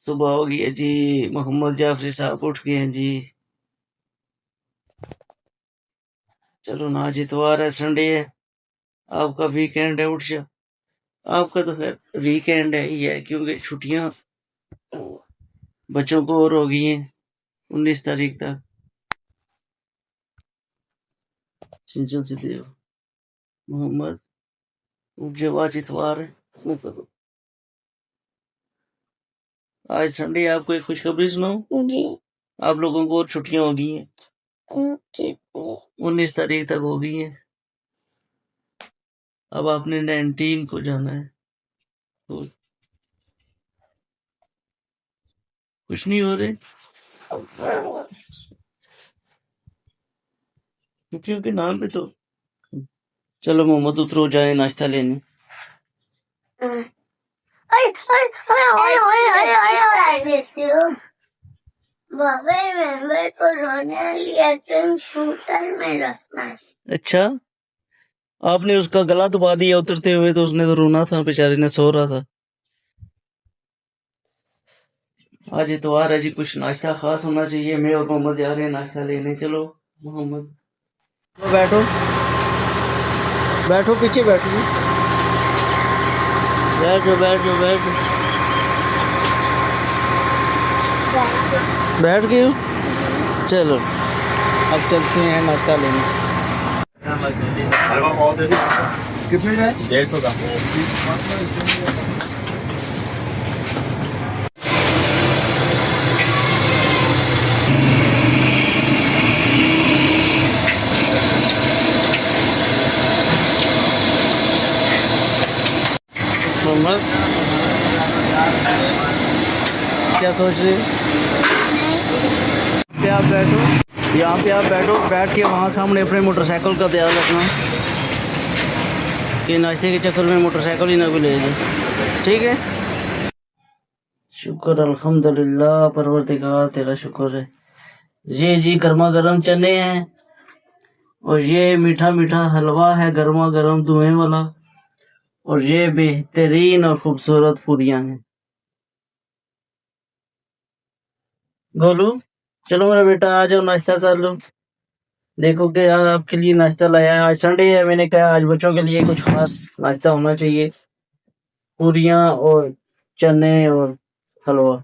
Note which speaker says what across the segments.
Speaker 1: सुबह हो गई है जी। मोहम्मद जाफरी साहब उठ गए हैं जी। चलो ना, आज इतवार है, संडे है, आपका वीकेंड है, उठ जाओ। आपका तो खैर वीकेंड है ही है, क्योंकि छुट्टियां बच्चों को और हो गई हैं 19 तारीख तक। सिंचन से देव मोहम्मद उठ जाओ, आज इतवार है। वो करो, आज संडे है, आपको एक खुशखबरी सुनाऊं जी। आप लोगों को और छुट्टियां हो गई हैं, 19 तारीख तक हो गई हैं। अब आपने 19 को जाना है, तो कुछ नहीं हो रहे छुट्टियों के नाम पे तो। चलो मोहम्मद उतरो, जाए नाश्ता लेने। अच्छा, आपने उसका गला दबा दिया उतरते हुए, तो उसने तो रोना था, बेचारे ने सो रहा था। आज इतवार है जी, कुछ नाश्ता खास होना चाहिए। मैं और मोहम्मद जा रहे हैं नाश्ता लेने। चलो मोहम्मद, तो बैठो बैठो, पीछे बैठो, बैठो बैठो बैठो, बैठ गए हो। चलो अब चलते हैं नाश्ता लेने। कितने का? 150 का। मोहम्मद क्या सोच रहे हो? पे आप बैठो, यहाँ पे आप बैठो, बैठ के वहाँ सामने अपने मोटरसाइकिल का ध्यान रखना कि नाश्ते के चक्कर में मोटरसाइकिल ही ना भी ले जाए, ठीक है? शुक्र अल्हम्दुलिल्लाह, परवरदिगार तेरा शुक्र है। ये जी गर्मा गर्म चने हैं, और ये मीठा मीठा हलवा है गर्मा गर्म धुएं वाला, और ये बेहतरीन और खूबसूरत पूरियां हैं। गोलू, चलो मेरा बेटा, आ जाओ नाश्ता कर लो। देखो कि आज आपके लिए नाश्ता लाया है, आज संडे है, मैंने कहा आज बच्चों के लिए कुछ खास नाश्ता होना चाहिए। पूरियां और चने और हलवा।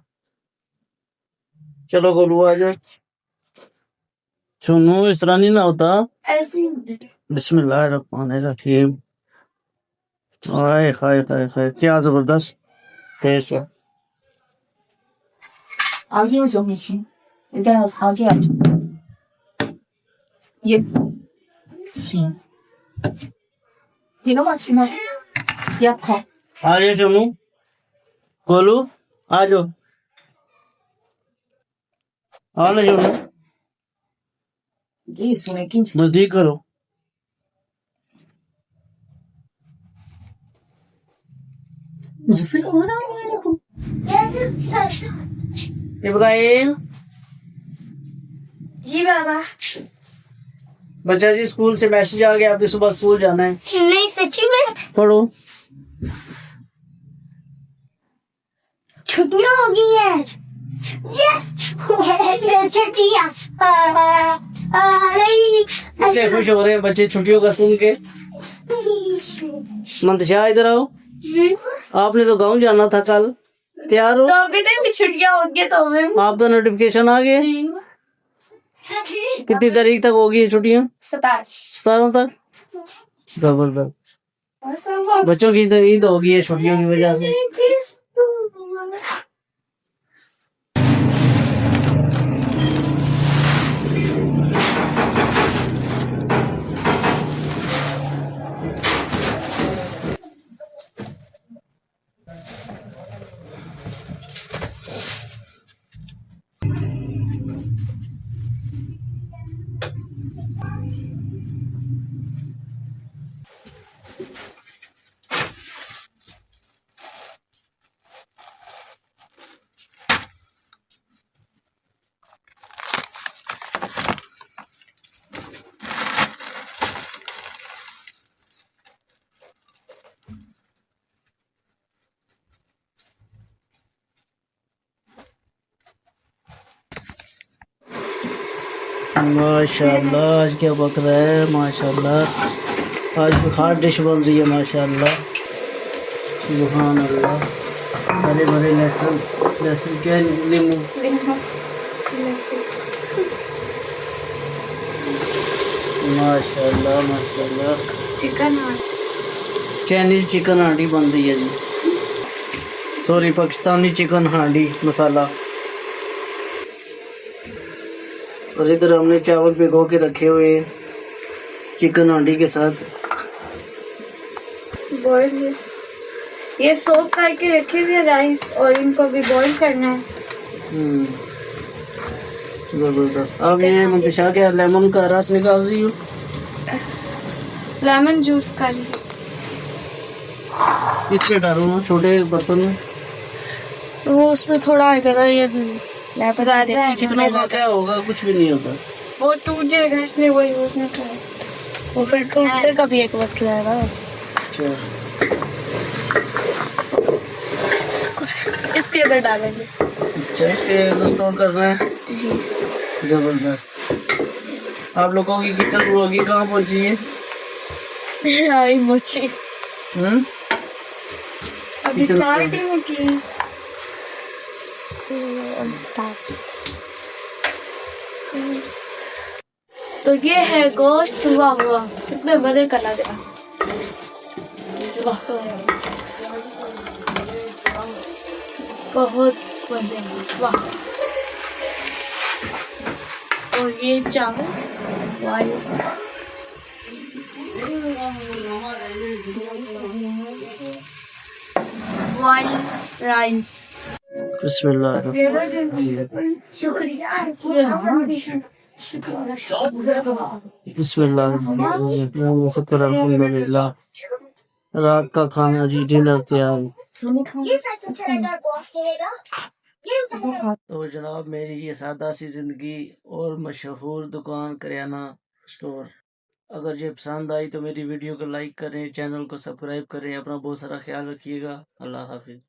Speaker 1: चलो गोलू आ जाओ। सुनो, इस तरह नहीं ना होता। बिस्मिल्लाहिर्रहमानिर्रहीम। हाय हाय हाय हाय, क्या जबरदस्त टेस्ट है।
Speaker 2: 아기 정신. 일단 아기 아주 예. 이거 마시면 약해.
Speaker 1: आ जाओ सोनू, गोलू आ जाओ, आ ले सोनू,
Speaker 2: 이 손에 낀지.
Speaker 1: नजदीक करो।
Speaker 2: 무슨 필요 하나고.
Speaker 1: इब्राहिम,
Speaker 2: जी बाबा।
Speaker 1: बच्चा जी स्कूल से मैसेज आ गया, आपने सुबह स्कूल जाना है।
Speaker 2: नहीं सच्ची में?
Speaker 1: पढ़ो।
Speaker 2: छुट्टियां हो गई है। यस छुट्टियां।
Speaker 1: कितने खुश हो रहे हैं बच्चे छुट्टियों का सुन के। मंतशा इधर आओ, आपने तो गाँव जाना था कल, तैयार हो?
Speaker 2: तो अभी तक भी छुट्टियां हो गई तो मैं
Speaker 1: आपका नोटिफिकेशन आ गया। कितनी तारीख तक होगी छुट्टियां? 17 तक। जबरदस्त, बच्चों की तो ईद होगी है छुट्टियों की वजह से। माशाल्लाह आज क्या पक रहा है माशाल्लाह। आज तो हार्ड डिश बन रही है माशाल्लाह। सुभान अल्लाह। हरे भरे लहसुन लहसुन क्या नींबू माशाल्लाह माशाल्लाह।
Speaker 2: चिकन
Speaker 1: चाइनीज चिकन हांडी बन रही है जी। सॉरी पाकिस्तानी चिकन हांडी मसाला। और इधर हमने चावल भिगो के रखे हुए हैं चिकन हांडी के साथ।
Speaker 2: बॉईल ये सोक करके रखे हुए राइस और इनको भी बॉईल करना है।
Speaker 1: जबरदस्त। अब ये मंतशा क्या लेमन का रस निकाल रही हो?
Speaker 2: लेमन जूस का
Speaker 1: इस पे डालो ना छोटे बर्तन में।
Speaker 2: वो उसमें थोड़ा आएगा ना ये
Speaker 1: कितना का क्या होगा कुछ भी नहीं होता।
Speaker 2: वो टूट जाएगा इसलिए वो यूज नहीं करें। वो फिर टूटने का भी एक वक्त लगेगा।
Speaker 1: अच्छा
Speaker 2: इसके अंदर डालेंगे।
Speaker 1: अच्छा इसके स्टोर करना है।
Speaker 2: जी
Speaker 1: जबरदस्त। आप लोगों की किचन ब्लॉगिंग कहाँ पहुंची है?
Speaker 2: आई मुझे अभी
Speaker 1: किचन
Speaker 2: स्टार्ट ही नहीं की। तो ये है गोश्त हुआ हुआ कितने मजे का लग रहा। बहुत मजे वाह। और ये चावल वाइल राइस।
Speaker 1: बिस्मिल्लाह।
Speaker 2: शुक्रिया
Speaker 1: बिस्मिल्लाह। शुक्र अल्हम्दुलिल्लाह। रात का खाना जी डिनर तैयार। तो जनाब मेरी ये सादा सी जिंदगी और मशहूर दुकान करियाना स्टोर। अगर ये पसंद आई तो मेरी वीडियो को लाइक करें, चैनल को सब्सक्राइब करें। अपना बहुत सारा ख्याल रखिएगा। अल्लाह हाफिज।